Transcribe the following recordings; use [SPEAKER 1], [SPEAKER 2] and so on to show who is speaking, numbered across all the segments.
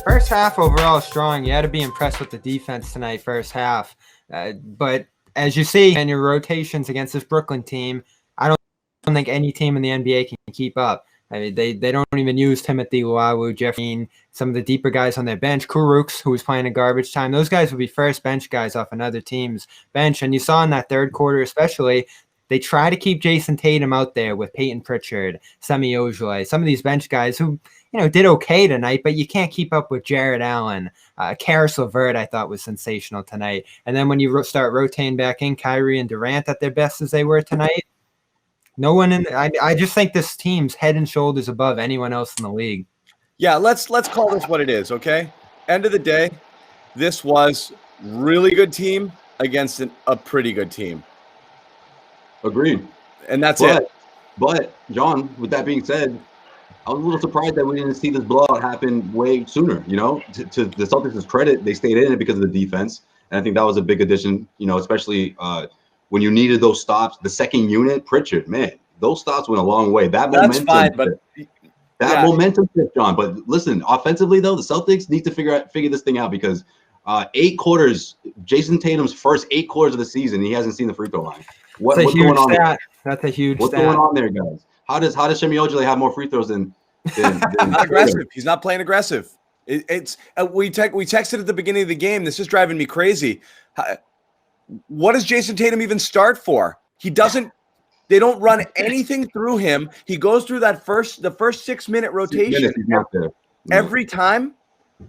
[SPEAKER 1] First half overall strong. You had to be impressed with the defense tonight, first half. But as you see in your rotations against this Brooklyn team, I don't think any team in the NBA can keep up. I mean, they don't even use Timothy Luwawu, Jeff Green, some of the deeper guys on their bench. Kuruks, who was playing in garbage time. Those guys would be first bench guys off another team's bench. And you saw in that third quarter especially, they try to keep Jayson Tatum out there with Peyton Pritchard, Semi Ojeleye, some of these bench guys who, did okay tonight, but you can't keep up with Jared Allen. Karis LeVert, I thought, was sensational tonight. And then when you start rotating back in Kyrie and Durant at their best as they were tonight, no one in. I just think this team's head and shoulders above anyone else in the league.
[SPEAKER 2] Yeah, let's call this what it is, okay? End of the day, this was really good team against a pretty good team.
[SPEAKER 3] Agreed.
[SPEAKER 2] And that's it.
[SPEAKER 3] But, John, with that being said, I was a little surprised that we didn't see this blowout happen way sooner. To the Celtics' credit, they stayed in it because of the defense. And I think that was a big addition, especially when you needed those stops. The second unit, Pritchard, man, those stops went a long way. That's
[SPEAKER 2] fine, but
[SPEAKER 3] momentum shift, John. But listen, offensively, though, the Celtics need to figure this thing out because 8 quarters, Jayson Tatum's first 8 quarters of the season, he hasn't seen the free throw line. What's going on there?
[SPEAKER 1] That's a huge
[SPEAKER 3] What's going on there, guys? How does Semi Ojeleye have more free throws than
[SPEAKER 2] not aggressive? He's not playing aggressive. We texted at the beginning of the game. This is driving me crazy. What does Jayson Tatum even start for? He doesn't. They don't run anything through him. He goes through the first 6-minute rotation every time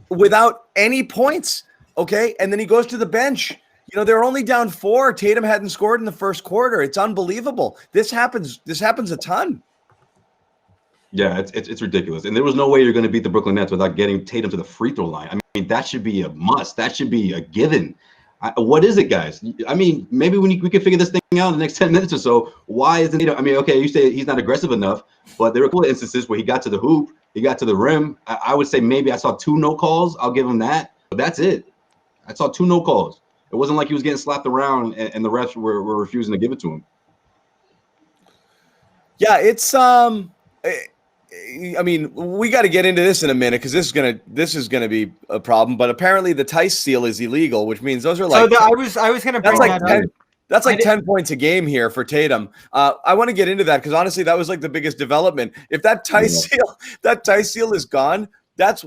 [SPEAKER 2] without any points. Okay, and then he goes to the bench. They're only down 4. Tatum hadn't scored in the first quarter. It's unbelievable. This happens a ton.
[SPEAKER 3] Yeah, it's ridiculous. And there was no way you're going to beat the Brooklyn Nets without getting Tatum to the free throw line. I mean, that should be a must. That should be a given. What is it, guys? I mean, maybe we can figure this thing out in the next 10 minutes or so. Why isn't Tatum? I mean, okay, you say he's not aggressive enough, but there were a couple of instances where he got to the hoop, he got to the rim. I would say maybe I saw 2 no calls. I'll give him that. But that's it. I saw 2 no calls. It wasn't like he was getting slapped around and the refs were refusing to give it to him.
[SPEAKER 2] Yeah, it's I mean, we got to get into this in a minute because this is gonna be a problem. But apparently, the Tice seal is illegal, which means those are like.
[SPEAKER 1] So I was gonna bring that up.
[SPEAKER 2] That's like 10 points a game here for Tatum. I want to get into that because honestly, that was like the biggest development. If that Tice seal is gone. That's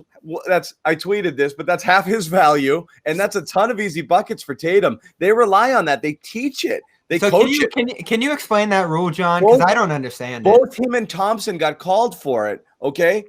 [SPEAKER 2] I tweeted this, but that's half his value, and that's a ton of easy buckets for Tatum. They rely on that. They teach it. They coach it.
[SPEAKER 1] Can you explain that rule, John? Because I don't understand it.
[SPEAKER 2] Both him and Thompson got called for it. Okay,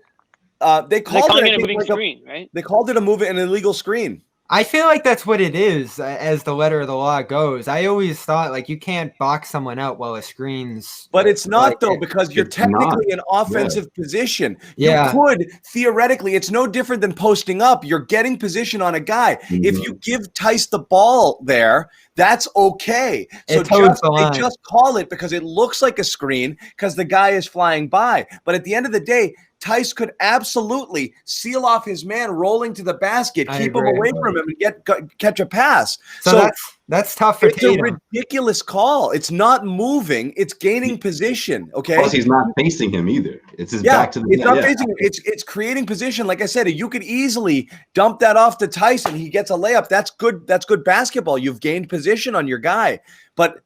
[SPEAKER 2] they called it a moving screen, right? They called it an illegal screen.
[SPEAKER 1] I feel like that's what it is, as the letter of the law goes. I always thought you can't box someone out while a screen's.
[SPEAKER 2] But it's not because you're technically in offensive position. You could theoretically. It's no different than posting up. You're getting position on a guy. Mm-hmm. If you give Tice the ball there, that's okay. So they just call it because it looks like a screen because the guy is flying by. But at the end of the day, Tice could absolutely seal off his man rolling to the basket, keep him away from him, and catch a pass.
[SPEAKER 1] So that's tough for Tatum.
[SPEAKER 2] It's a ridiculous call. It's not moving. It's gaining position. Okay.
[SPEAKER 3] Plus, he's not facing him either. It's his back to the.
[SPEAKER 2] It's not facing him. It's creating position. Like I said, you could easily dump that off to Tice and he gets a layup. That's good. That's good basketball. You've gained position on your guy. But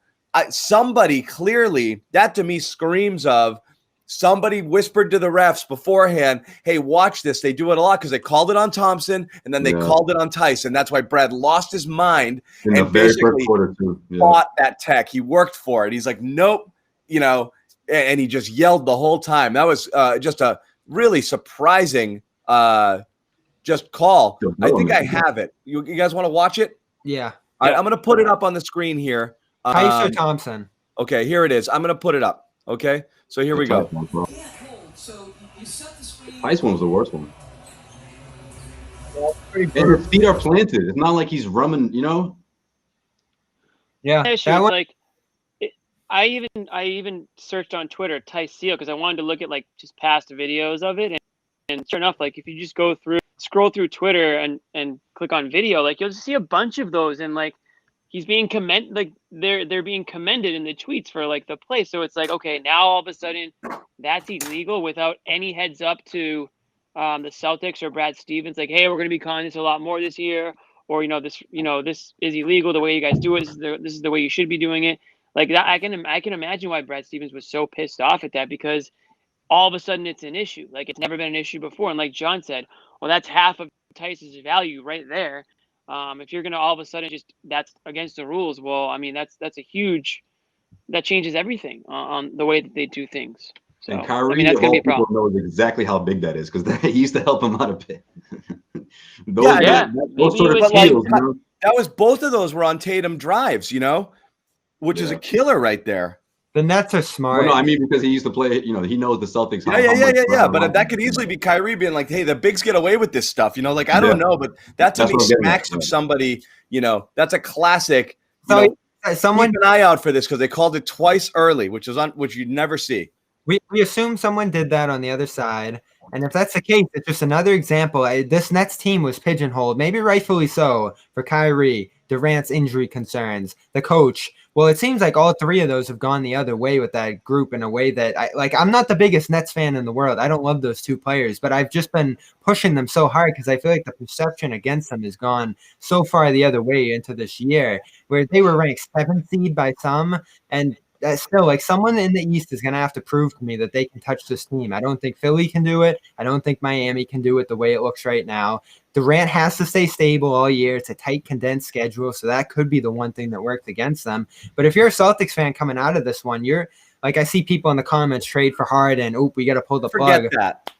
[SPEAKER 2] somebody clearly, that to me screams of. Somebody whispered to the refs beforehand, hey, watch this. They do it a lot because they called it on Thompson and then they called it on Tice. And that's why Brad lost his mind
[SPEAKER 3] in the very first quarter too.
[SPEAKER 2] Fought that tech. He worked for it. He's like, nope, and he just yelled the whole time. That was just a really surprising just call. I think I have it. You guys want to watch it?
[SPEAKER 1] Yeah.
[SPEAKER 2] All right, I'm going to put it up on the screen here.
[SPEAKER 1] Tice or Thompson?
[SPEAKER 2] Okay, here it is. I'm going to put it up. Okay, so here we go.
[SPEAKER 3] Tice one was the worst one. And his feet are planted. It's not like he's running,
[SPEAKER 1] Yeah,
[SPEAKER 4] I even searched on Twitter Tice seal because I wanted to look at just past videos of it, and sure enough, if you just scroll through Twitter and click on video, you'll just see a bunch of those, and he's being they're being commended in the tweets for the play. So it's okay, now all of a sudden that's illegal without any heads up to the Celtics or Brad Stevens, like, hey, we're going to be calling this a lot more this year, or this is illegal the way you guys do it. This is the way you should be doing it. Like that, I can imagine why Brad Stevens was so pissed off at that, because all of a sudden it's an issue. Like it's never been an issue before. And like John said, well, that's half of Tyson's value right there. If you're going to all of a sudden that's against the rules, well, I mean, that's a huge, that changes everything on the way that they do things. So,
[SPEAKER 3] And Kyrie,
[SPEAKER 4] I mean, that's
[SPEAKER 3] of
[SPEAKER 4] going to
[SPEAKER 3] all
[SPEAKER 4] be a problem.
[SPEAKER 3] people, knows exactly how big that is because he used to help him out a bit. those
[SPEAKER 4] Maybe
[SPEAKER 3] sort
[SPEAKER 4] it
[SPEAKER 3] of
[SPEAKER 4] was
[SPEAKER 3] deals,
[SPEAKER 4] him.
[SPEAKER 2] That was both of those were on Tatum drives, which is a killer right there.
[SPEAKER 1] The Nets are smart.
[SPEAKER 3] Well, no, I mean because he used to play. He knows the Celtics.
[SPEAKER 2] Yeah. But that could easily be Kyrie being like, "Hey, the bigs get away with this stuff." Like I don't know, but that to me smacks of somebody. That's a classic.
[SPEAKER 1] Someone
[SPEAKER 2] keep an eye out for this because they called it twice early, which you'd never see.
[SPEAKER 1] We assume someone did that on the other side. And if that's the case, it's just another example. This Nets team was pigeonholed, maybe rightfully so, for Kyrie, Durant's injury concerns, the coach. Well, it seems like all three of those have gone the other way with that group in a way that I'm not the biggest Nets fan in the world. I don't love those two players, but I've just been pushing them so hard because I feel like the perception against them has gone so far the other way into this year, where they were ranked 7th seed by some, and still, like, someone in the East is going to have to prove to me that they can touch this team. I don't think Philly can do it. I don't think Miami can do it the way it looks right now. Durant has to stay stable all year. It's a tight, condensed schedule, so that could be the one thing that worked against them. But if you're a Celtics fan coming out of this one, you're like, I see people in the comments trade for Harden. Oh, we got to pull the plug.
[SPEAKER 2] Forget that.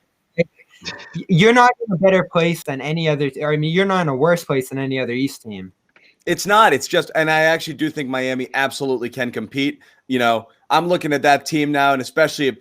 [SPEAKER 1] You're not in a better place than any other. Or, you're not in a worse place than any other East team.
[SPEAKER 2] It's not. It's just, and I actually do think Miami absolutely can compete. I'm looking at that team now, and especially,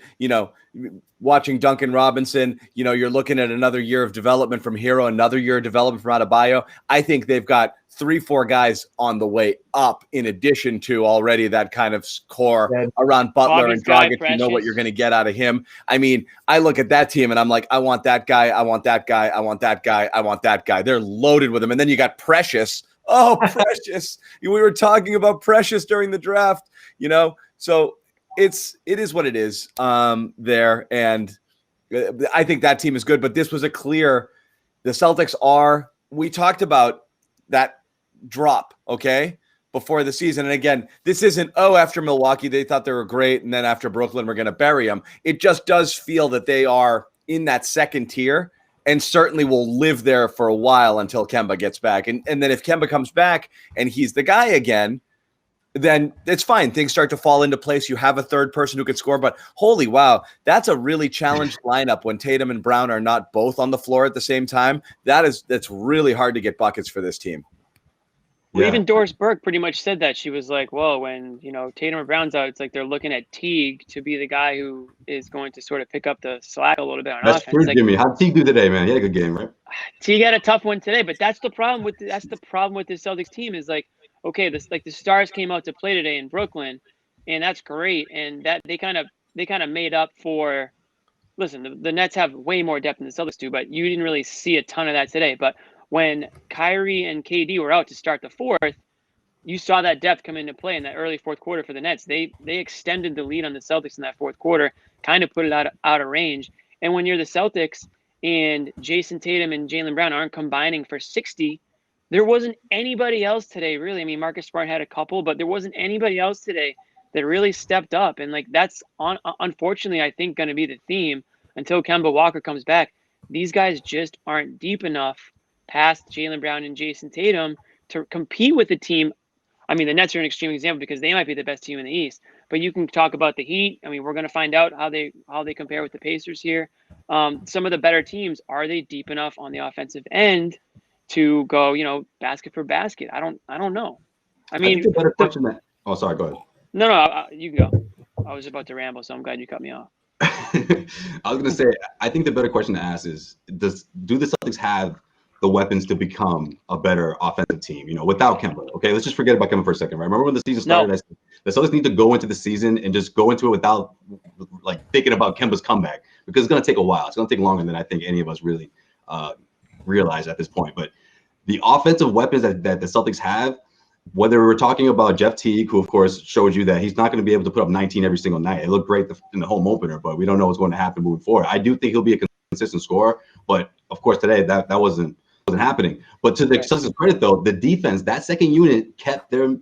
[SPEAKER 2] watching Duncan Robinson, you're looking at another year of development from Hero, another year of development from Adebayo. I think they've got 3-4 guys on the way up in addition to already that kind of core around Butler and Dragic. You know what you're going to get out of him. I mean, I look at that team and I'm like, I want that guy. I want that guy. I want that guy. I want that guy. They're loaded with them. And then you got Precious. Oh, Precious. We were talking about Precious during the draft, so it is what it is there. And I think that team is good, but this was the Celtics we talked about that drop, okay, before the season. And again, this isn't, after Milwaukee, they thought they were great. And then after Brooklyn, we're going to bury them. It just does feel that they are in that second tier and certainly will live there for a while until Kemba gets back. And then if Kemba comes back and he's the guy again, then it's fine. Things start to fall into place. You have a third person who can score, but holy wow, that's a really challenged lineup when Tatum and Brown are not both on the floor at the same time. That's really hard to get buckets for this team.
[SPEAKER 4] Well, even Doris Burke pretty much said that. She was like, well, when, Tatum or Brown's out, it's like they're looking at Teague to be the guy who is going to sort of pick up the slack a little bit on
[SPEAKER 3] That's
[SPEAKER 4] offense.
[SPEAKER 3] true,
[SPEAKER 4] like,
[SPEAKER 3] Jimmy. How'd Teague do today, man? He had a good game, right?
[SPEAKER 4] Teague had a tough one today, but that's the problem with the Celtics team is like, okay, the stars came out to play today in Brooklyn, and that's great. And that they kind of made up for. Listen, the Nets have way more depth than the Celtics do, but you didn't really see a ton of that today. But when Kyrie and KD were out to start the fourth, you saw that depth come into play in that early fourth quarter for the Nets. They extended the lead on the Celtics in that fourth quarter, kind of put it out of range. And when you're the Celtics and Jayson Tatum and Jaylen Brown aren't combining for 60, there wasn't anybody else today, really. I mean, Marcus Smart had a couple, but there wasn't anybody else today that really stepped up. And that's unfortunately, I think, going to be the theme until Kemba Walker comes back. These guys just aren't deep enough past Jaylen Brown and Jayson Tatum to compete with the team. I mean, the Nets are an extreme example because they might be the best team in the East. But you can talk about the Heat. I mean, we're going to find out how they compare with the Pacers here. Some of the better teams, are they deep enough on the offensive end to go, basket for basket? I don't know. I mean,
[SPEAKER 3] the better question sorry, go ahead.
[SPEAKER 4] No, you can go. I was about to ramble, so I'm glad you cut me off.
[SPEAKER 3] I was going to say, I think the better question to ask is, do the Celtics have the weapons to become a better offensive team, without Kemba? Okay, let's just forget about Kemba for a second, right? Remember when the season started, I said the Celtics need to go into the season and just go into it without thinking about Kemba's comeback, because it's going to take a while. It's going to take longer than I think any of us really realize at this point. But the offensive weapons that the Celtics have, whether we're talking about Jeff Teague, who of course showed you that he's not going to be able to put up 19 every single night. It looked great in the home opener, but we don't know what's going to happen moving forward. I do think he'll be a consistent scorer. But of course, today that wasn't happening. But to the Celtics' credit, though, the defense, that second unit kept them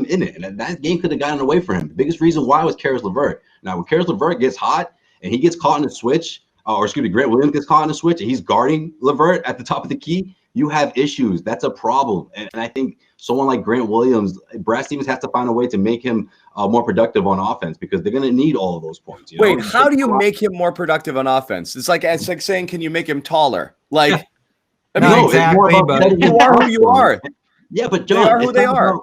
[SPEAKER 3] in it, and that game could have gotten away from him. The biggest reason why was Karis LeVert. Now, when Karis LeVert gets hot and he gets caught in a switch, Grant Williams gets caught in a switch and he's guarding LeVert at the top of the key, you have issues. That's a problem. And I think someone like Grant Williams, Brad Stevens has to find a way to make him more productive on offense because they're going to need all of those points.
[SPEAKER 2] Wait, how do you make him more productive on offense? It's like saying, can you make him taller? Like, I mean,
[SPEAKER 1] no, exactly,
[SPEAKER 2] you are who you are.
[SPEAKER 3] Yeah, but John,
[SPEAKER 2] they are who they are.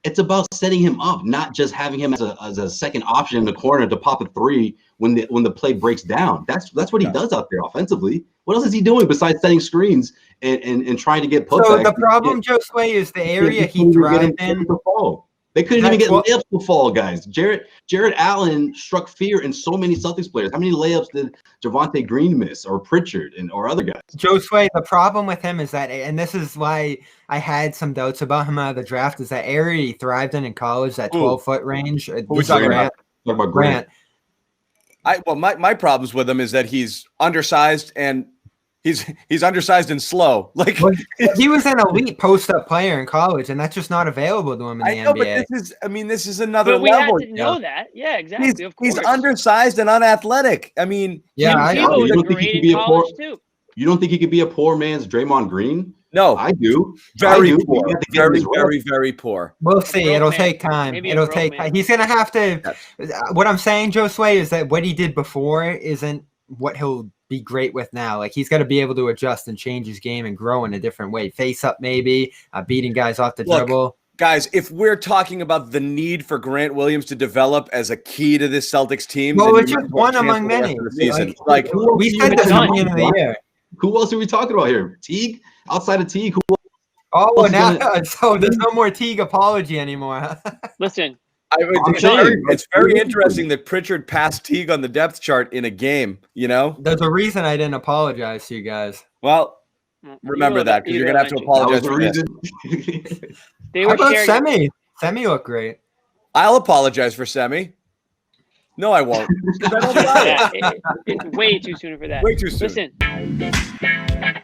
[SPEAKER 3] It's about setting him up, not just having him as a second option in the corner to pop a three when the play breaks down. That's what he does out there offensively. What else is he doing besides setting screens and trying to get putbacks?
[SPEAKER 1] So the problem, Josue, is the area he thrived in.
[SPEAKER 3] They couldn't even get layups to fall, guys. Jarrett Allen struck fear in so many Celtics players. How many layups did Javonte Green miss, or Pritchard, or other guys?
[SPEAKER 1] Josue, the problem with him is that, and this is why I had some doubts about him out of the draft, is that area he thrived in college, that 12-foot range.
[SPEAKER 2] Who are we talking about?
[SPEAKER 3] Talking about Grant.
[SPEAKER 2] My problems with him is that he's undersized and he's undersized and slow. Like
[SPEAKER 1] he was an elite post-up player in college, and that's just not available to him in the NBA.
[SPEAKER 2] But this is another
[SPEAKER 4] but we
[SPEAKER 2] level.
[SPEAKER 4] had to know that. Yeah, exactly. Of course.
[SPEAKER 2] He's undersized and unathletic. I mean,
[SPEAKER 1] yeah,
[SPEAKER 4] was great in college too.
[SPEAKER 3] You don't think he could be a poor man's Draymond Green?
[SPEAKER 2] No,
[SPEAKER 3] I do.
[SPEAKER 2] Very poor. Very poor.
[SPEAKER 1] We'll see. It'll take time. It'll take time. He's gonna have to. Yes. What I'm saying, Josue, is that what he did before isn't what he'll be great with now. Like, he's got to be able to adjust and change his game and grow in a different way. Face up, maybe beating guys off the dribble.
[SPEAKER 2] Guys, if we're talking about the need for Grant Williams to develop as a key to this Celtics team,
[SPEAKER 1] well, it's just one among many.
[SPEAKER 2] Like
[SPEAKER 1] we said this at the beginning of the year.
[SPEAKER 3] Who else are we talking about here? Teague? Outside of Teague?
[SPEAKER 1] Oh, now so there's no more Teague apology anymore.
[SPEAKER 4] Listen.
[SPEAKER 2] It's very interesting that Pritchard passed Teague on the depth chart in a game, you know?
[SPEAKER 1] There's a reason I didn't apologize to you guys.
[SPEAKER 2] Well, remember that, because you're going to have to apologize for this.
[SPEAKER 1] How about Semi? Semi looked great.
[SPEAKER 2] I'll apologize for Semi. No, I won't. I don't
[SPEAKER 4] it's way too soon for that.
[SPEAKER 2] Way too soon.
[SPEAKER 4] Listen.